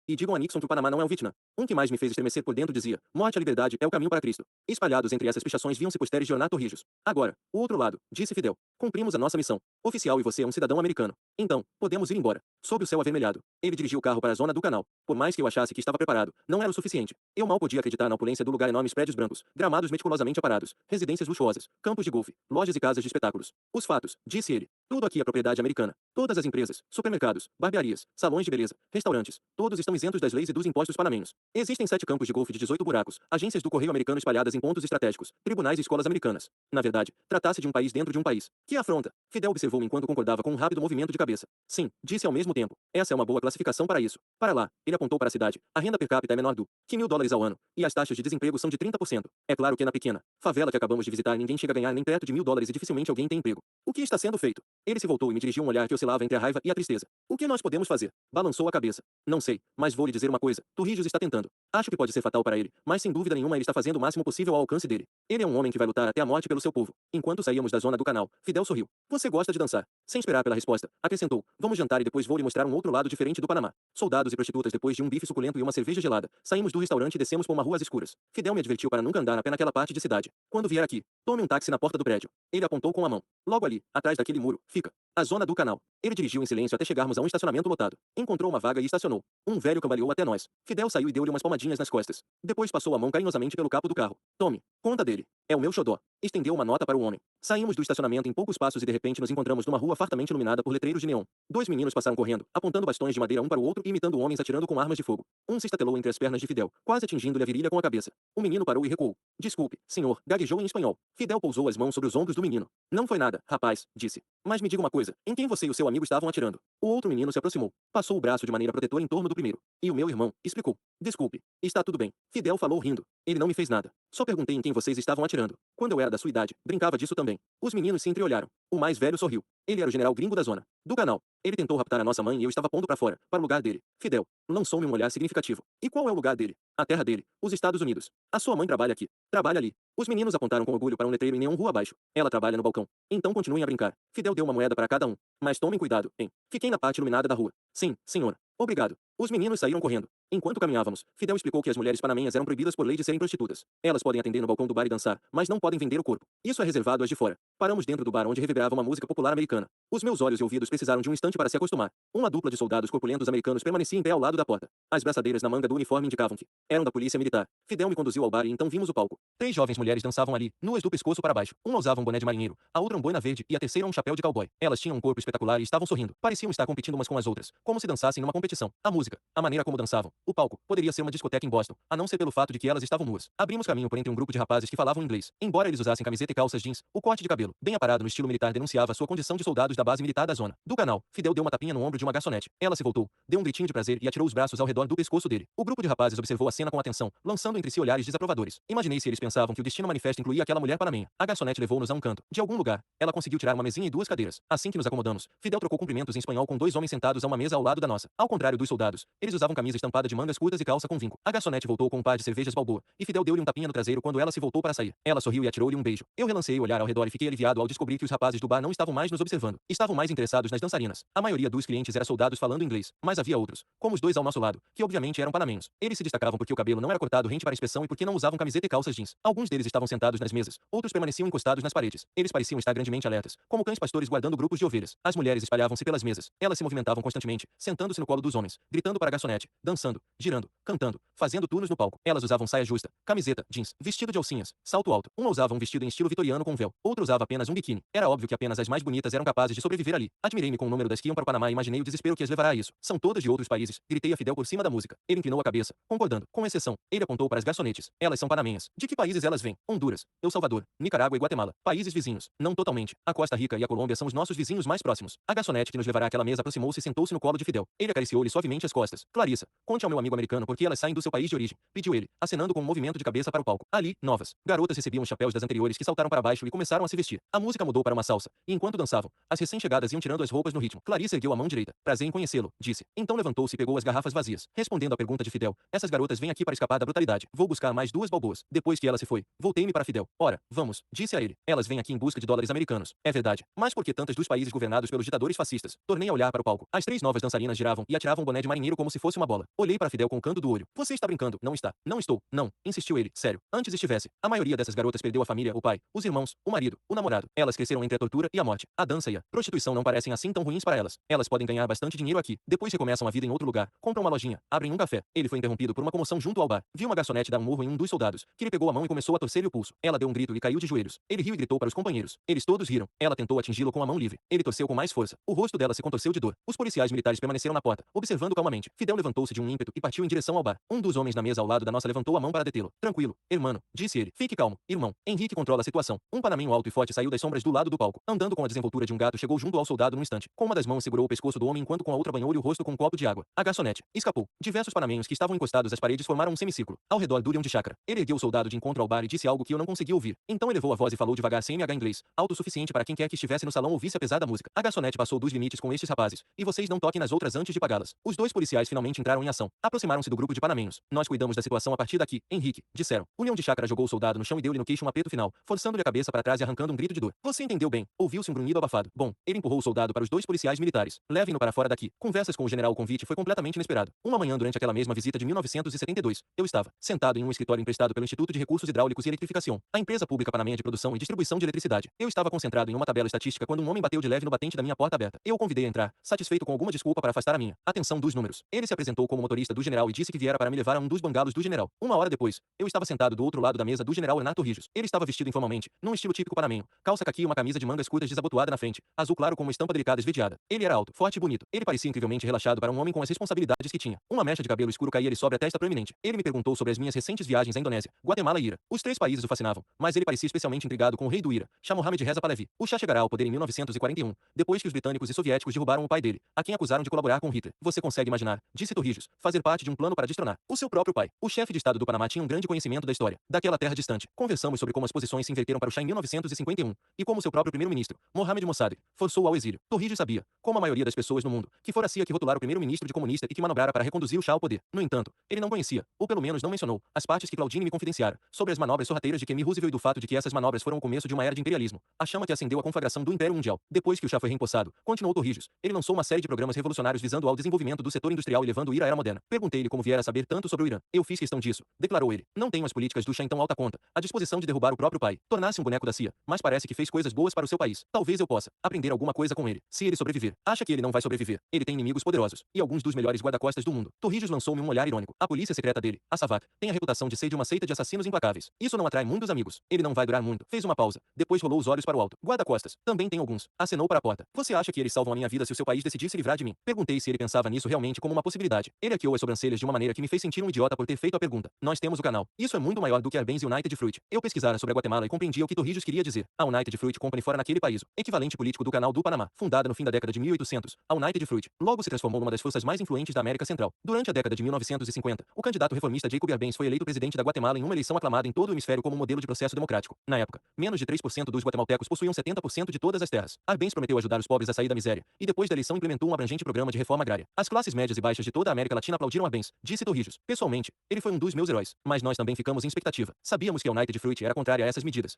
E digam a Nixon que o Panamá não é o Vietnã. Um que mais me fez estremecer por dentro dizia: morte à liberdade é o caminho para Cristo. Espalhados entre essas pichações viam-se posteres de Ornato Rijos. Agora, o outro lado, disse Fidel. Cumprimos a nossa missão. Oficial e você é um cidadão americano. Então, podemos ir embora. Sob o céu avermelhado. Ele dirigiu o carro para a zona do canal. Por mais que eu achasse que estava preparado, não era o suficiente. Eu mal podia acreditar na opulência do lugar: enormes prédios brancos, gramados meticulosamente aparados, residências luxuosas, campos de golfe, lojas e casas de espetáculos. Os fatos, disse ele. Tudo aqui é propriedade americana. Todas as empresas, supermercados, barbearias, salões de beleza, restaurantes, todos estão isentos das leis e dos impostos panamenhos. Existem 7 campos de golfe de 18 buracos, agências do correio americano espalhadas em pontos estratégicos, tribunais e escolas americanas. Na verdade, tratasse de um país dentro de um país. Que afronta! Fidel observou enquanto concordava com um rápido movimento de cabeça. Sim, disse ao mesmo tempo. Essa é uma boa classificação para isso. Para lá, ele apontou para a cidade. A renda per capita é menor do que $1.000 ao ano, e as taxas de desemprego são de 30%. É claro que na pequena favela que acabamos de visitar ninguém chega a ganhar nem perto de $1.000 e dificilmente alguém tem emprego. O que está sendo feito? Ele se voltou e me dirigiu um olhar que oscilava entre a raiva e a tristeza. O que nós podemos fazer? Balançou a cabeça. Não sei, mas vou lhe dizer uma coisa. Torrijos está tentando. Acho que pode ser fatal para ele, mas sem dúvida nenhuma ele está fazendo o máximo possível ao alcance dele. Ele é um homem que vai lutar até a morte pelo seu povo. Enquanto saíamos da zona do canal, Fidel sorriu. Você gosta de dançar? Sem esperar pela resposta, acrescentou: vamos jantar e depois vou lhe mostrar um outro lado diferente do Panamá. Soldados e prostitutas depois de um bife suculento e uma cerveja gelada. Saímos do restaurante e descemos por uma rua às escuras. Fidel me advertiu para nunca andar a pé naquela parte de cidade. Quando vier aqui, tome um táxi na porta do prédio. Ele apontou com a mão. Logo ali, atrás daquele muro, fica a zona do canal. Ele dirigiu em silêncio até chegarmos a um estacionamento lotado. Encontrou uma vaga e estacionou. Um velho cambaleou até nós. Fidel saiu e deu-lhe umas palmadinhas nas costas. Depois passou a mão carinhosamente pelo capo do carro. Tome conta dele. É o meu xodó. Estendeu uma nota para o homem. Saímos do estacionamento em poucos passos e de repente nos encontramos numa rua fartamente iluminada por letreiros de neon. 2 meninos passaram correndo, apontando bastões de madeira um para o outro e imitando homens atirando com armas de fogo. Um se estatelou entre as pernas de Fidel, quase atingindo-lhe a virilha com a cabeça. O menino parou e recuou. Desculpe, senhor, gaguejou em espanhol. Fidel pousou as mãos sobre os ombros do menino. Não foi nada, rapaz, disse. Mas me diga uma coisa, em quem você e o seu amigo estavam atirando? O outro menino se aproximou. Passou o braço de maneira protetora em torno do primeiro. E o meu irmão, explicou. Desculpe. Está tudo bem. Fidel falou rindo. Ele não me fez nada. Só perguntei em quem vocês estavam atirando. Quando eu era da sua idade, brincava disso também. Os meninos se entreolharam. O mais velho sorriu. Ele era o general gringo da zona. Do canal. Ele tentou raptar a nossa mãe e eu estava pondo para fora, para o lugar dele. Fidel lançou-me um olhar significativo. E qual é o lugar dele? A terra dele. Os Estados Unidos. A sua mãe trabalha aqui. Trabalha ali. Os meninos apontaram com orgulho para um letreiro em neon rua abaixo. Ela trabalha no balcão. Então continuem a brincar. Fidel deu uma moeda para cada um. Mas tomem cuidado, hein? Fiquei na parte iluminada da rua. Sim, senhor. Obrigado. Os meninos saíram correndo. Enquanto caminhávamos, Fidel explicou que as mulheres panamenhas eram proibidas por lei de serem prostitutas. Elas podem atender no balcão do bar e dançar, mas não podem vender o corpo. Isso é reservado às de fora. Paramos dentro do bar onde reverberava uma música popular americana. Os meus olhos e ouvidos precisaram de um instante para se acostumar. Uma dupla de soldados corpulentos americanos permanecia em pé ao lado da porta. As braçadeiras na manga do uniforme indicavam que eram da polícia militar. Fidel me conduziu ao bar e então vimos o palco. 3 jovens mulheres dançavam ali, nuas do pescoço para baixo. Uma usava um boné de marinheiro, a outra um boina verde e a terceira um chapéu de cowboy. Elas tinham um corpo espetacular e estavam sorrindo. Pareciam estar competindo umas com as outras, como se dançassem numa competição. A música, a maneira como dançavam, o palco, poderia ser uma discoteca em Boston, a não ser pelo fato de que elas estavam nuas. Abrimos caminho por entre um grupo de rapazes que falavam inglês. Embora eles usassem camiseta e calças jeans, o corte de cabelo, bem aparado no estilo militar, denunciava sua condição de soldados da base militar da zona. Do canal, Fidel deu uma tapinha no ombro de uma garçonete. Ela se voltou, deu um gritinho de prazer e atirou os braços ao redor do pescoço dele. O grupo de rapazes observou a cena com atenção, lançando entre si olhares desaprovadores. Imaginei se eles pensavam que o destino manifesto incluía aquela mulher panamenha. A garçonete levou-nos a um canto. De algum lugar, ela conseguiu tirar uma mesinha e 2 cadeiras. Assim que nos acomodamos, Fidel trocou cumprimentos em espanhol com 2 homens sentados a uma mesa ao lado da nossa. Ao contrário dos soldados, eles usavam camisa estampada de mangas curtas e calça com vinco. A garçonete voltou com um par de cervejas Balboa, e Fidel deu-lhe um tapinha no traseiro quando ela se voltou para sair. Ela sorriu e atirou-lhe um beijo. Eu relancei o olhar ao redor e fiquei aliviado ao descobrir que os rapazes do bar não estavam mais nos observando. Estavam mais interessados nas dançarinas. A maioria dos clientes era soldados falando inglês, mas havia outros, como os 2 ao nosso lado, que obviamente eram panamenhos. Eles se destacavam porque o cabelo não era cortado rente para inspeção e porque não usavam camiseta e calças jeans. Alguns deles estavam sentados nas mesas, outros permaneciam encostados nas paredes. Eles pareciam estar grandemente alertas, como cães pastores guardando grupos de ovelhas. As mulheres espalhavam-se pelas mesas. Elas se movimentavam constantemente, sentando-se no colo dos homens, gritando para a garçonete, dançando, girando, cantando, fazendo turnos no palco. Elas usavam saia justa, camiseta, jeans, vestido de alcinhas, salto alto. Uma usava um vestido em estilo vitoriano com véu, outra usava apenas um biquíni. Era óbvio que apenas as mais bonitas eram capazes de sobreviver ali. Admirei-me com o número das que iam para o Panamá e imaginei o desespero que as levará a isso. São todas de outros países, gritei a Fidel por cima da música. Ele inclinou a cabeça, concordando, com exceção. Ele apontou para as garçonetes. Elas são panamenhas. De que países elas vêm? Honduras, El Salvador, Nicarágua e Guatemala. Países vizinhos. Não totalmente. A Costa Rica e a Colômbia são os nossos vizinhos mais próximos. A garçonete que nos levará àquela mesa aproximou-se e sentou-se no colo de Fidel. Ele acariciou-lhe suavemente as costas. Clarissa, conte ao meu amigo americano por que elas saem do seu país de origem, pediu ele, acenando com um movimento de cabeça para o palco. Ali, novas garotas recebiam os chapéus das anteriores que saltaram para baixo e começaram a se vestir. A música mudou para uma salsa, e enquanto dançavam, as recém-chegadas iam tirando as roupas no ritmo. Clarissa ergueu a mão direita. Prazer em conhecê-lo, disse. Então levantou-se e pegou as garrafas vazias. Respondendo à pergunta de Fidel, essas garotas vêm aqui para escapar da brutalidade. Vou buscar mais 2 balboas. Depois que ela se foi, voltei-me para Fidel. Ora, vamos, disse a ele. Elas vêm aqui em busca de dólares americanos. É verdade. Mas por que tantas dos países governados pelos ditadores fascistas? Tornei a olhar para o palco. As 3 novas dançarinas giravam e atiravam um boné de marinheiro como se fosse uma bola. Olhei para para Fidel com o canto do olho. Você está brincando, não está? Não estou. Não, insistiu ele. Sério. Antes estivesse. A maioria dessas garotas perdeu a família, o pai, os irmãos, o marido, o namorado. Elas cresceram entre a tortura e a morte. A dança e a prostituição não parecem assim tão ruins para elas. Elas podem ganhar bastante dinheiro aqui. Depois recomeçam a vida em outro lugar. Compram uma lojinha. Abrem um café. Ele foi interrompido por uma comoção junto ao bar. Viu uma garçonete dar um murro em um dos soldados, que lhe pegou a mão e começou a torcer-lhe o pulso. Ela deu um grito e caiu de joelhos. Ele riu e gritou para os companheiros. Eles todos riram. Ela tentou atingi-lo com a mão livre. Ele torceu com mais força. O rosto dela se contorceu de dor. Os policiais militares permaneceram na porta, observando calmamente. Fidel levantou-se de um ímpeto e partiu em direção ao bar. Um dos homens na mesa ao lado da nossa levantou a mão para detê-lo. Tranquilo, hermano, disse ele. Fique calmo, irmão. Henrique controla a situação. Um panamenho alto e forte saiu das sombras do lado do palco. Andando com a desenvoltura de um gato, chegou junto ao soldado num instante. Com uma das mãos segurou o pescoço do homem enquanto com a outra banhou-lhe o rosto com um copo de água. A garçonete escapou. Diversos panamenhos que estavam encostados às paredes formaram um semicírculo. Ao redor do leão de chácara. Ele ergueu o soldado de encontro ao bar e disse algo que eu não consegui ouvir. Então elevou a voz e falou devagar sem MH inglês, alto o suficiente para quem quer que estivesse no salão ouvisse a pesada música. A garçonete passou dos limites com estes rapazes, e vocês não toquem nas outras antes de pagá-las. Os dois policiais finalmente entraram em ação. Aproximaram-se do grupo de panamenhos. Nós cuidamos da situação a partir daqui, Henrique, disseram. O leão de chácara jogou o soldado no chão e deu-lhe no queixo um aperto final, forçando-lhe a cabeça para trás e arrancando um grito de dor. Você entendeu bem. Ouviu-se um grunhido abafado. Bom, ele empurrou o soldado para os dois policiais militares. Levem-no para fora daqui. Conversas com o general. O convite foi completamente inesperado. Uma manhã durante aquela mesma visita de 1972, eu estava sentado em um escritório emprestado pelo Instituto de Recursos Hidráulicos e Eletrificação, a empresa pública panamenha de produção e distribuição de eletricidade. Eu estava concentrado em uma tabela estatística quando um homem bateu de leve no batente da minha porta aberta. Eu o convidei a entrar, satisfeito com alguma desculpa para afastar a minha atenção dos números. Ele se apresentou como motorista do general e disse que viera para me levar a um dos bangalos do general. Uma hora depois, eu estava sentado do outro lado da mesa do general Renato Rijos. Ele estava vestido informalmente, num estilo típico panamenho, calça caqui e uma camisa de mangas curtas desabotoada na frente, azul claro com uma estampa delicada esverdeada. Ele era alto, forte e bonito. Ele parecia incrivelmente relaxado para um homem com as responsabilidades que tinha. Uma mecha de cabelo escuro caía-lhe sobre a testa proeminente. Ele me perguntou sobre as minhas recentes viagens à Indonésia, Guatemala e Ira. Os três países o fascinavam, mas ele parecia especialmente intrigado com o rei do Ira, Shah Mohammed Reza Pahlavi. O Shah chegará ao poder em 1941, depois que os britânicos e soviéticos derrubaram o pai dele, a quem acusaram de colaborar com Hitler. Você consegue imaginar, disse Torrijos, fazer parte de um plano para destronar o seu próprio pai. O chefe de estado do Panamá tinha um grande conhecimento da história daquela terra distante. Conversamos sobre como as posições se inverteram para o Shah em 1951 e como seu próprio primeiro-ministro, Mohamed Mossadegh, forçou-o ao exílio. Torrijos sabia, como a maioria das pessoas no mundo, que fora que rotular o primeiro-ministro de comunista e que manobrara para reconduzir o Shah ao poder. No entanto, ele não conhecia, ou pelo menos não mencionou, as partes que Claudine me confidenciara sobre as manobras sorrateiras de Kemi Roosevelt e do fato de que essas manobras foram o começo de uma era de imperialismo, a chama que acendeu a conflagração do Império Mundial. Depois que o Shah foi reempossado, continuou Torrijos, ele lançou uma série de programas revolucionários visando ao desenvolvimento do setor industrial e levando o Ira à era moderna. Perguntei-lhe como viera a saber tanto sobre o Irã. Eu fiz questão disso, declarou ele. Não tenho as políticas do Shah em tão alta conta, a disposição de derrubar o próprio pai, tornar-se um boneco da CIA, mas parece que fez coisas boas para o seu país. Talvez eu possa aprender alguma coisa com ele. Se ele sobreviver, acha que ele não vai sobreviver. Ele tem inimigos poderosos e alguns dos melhores guarda-costas do mundo. Torrijos lançou-me um olhar irônico. A polícia secreta dele, a SAVAK, tem a reputação de ser de uma seita de assassinos implacáveis. Isso não atrai muitos amigos. Ele não vai durar muito. Fez uma pausa. Depois rolou os olhos para o alto. Guarda-costas. Também tem alguns. Acenou para a porta. Você acha que eles salvam a minha vida se o seu país decidir se livrar de mim? Perguntei se ele pensava nisso realmente como uma possibilidade. Ele arqueou as sobrancelhas de uma maneira que me fez sentir um idiota por ter feito a pergunta. Nós temos o canal. Isso é muito maior do que a Arbenz e United Fruit. Eu pesquisara sobre a Guatemala e compreendia o que Torrijos queria dizer. A United Fruit Company fora naquele país, o equivalente político do canal do Panamá, fundada no fim da década de 1800, a United Fruit logo se transformou numa das forças mais influentes da América Central. Durante a década de 1950, o candidato reformista Jacob Arbenz foi eleito presidente da Guatemala em uma eleição aclamada em todo o hemisfério como modelo de processo democrático. Na época, menos de 3% dos guatemaltecos possuíam 70% de todas as terras. Arbenz prometeu ajudar os pobres a sair da miséria, e depois da eleição implementou um abrangente programa de reforma agrária. As classes médias e baixas de toda a América Latina aplaudiram Arbenz, disse Torrijos. Pessoalmente, ele foi um dos meus heróis, mas nós também ficamos em expectativa. Sabíamos que a United Fruit era contrária a essas medidas.